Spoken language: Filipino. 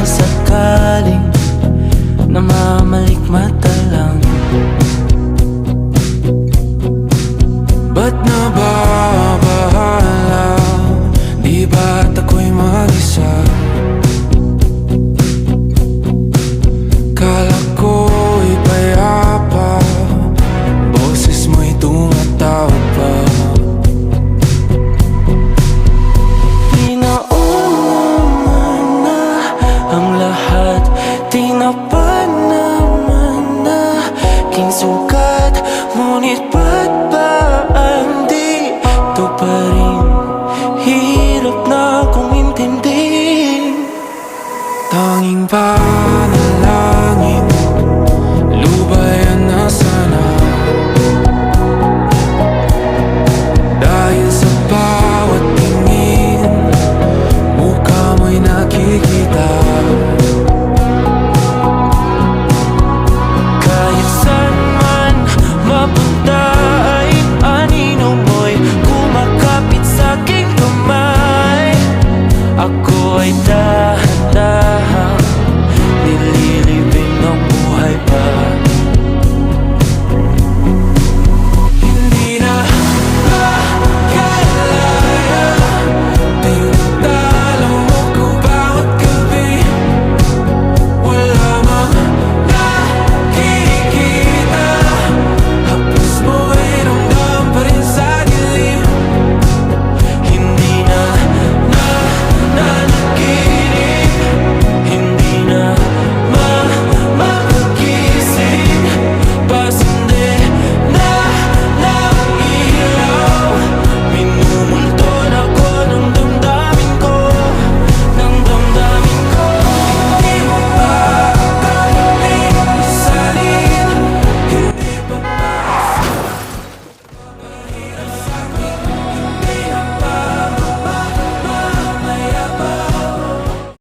sakaling namamalikmata lang. Ba't nababahala? Di ba't ako'y mag-isa? Kala ko'y payapa, boses mo'y tumatawag pa. Pinaunaman na ang lahat, tinapan naman na king sukat. Ngunit ba't ba andito pa rin? Hirap na kong intindihin. Tanging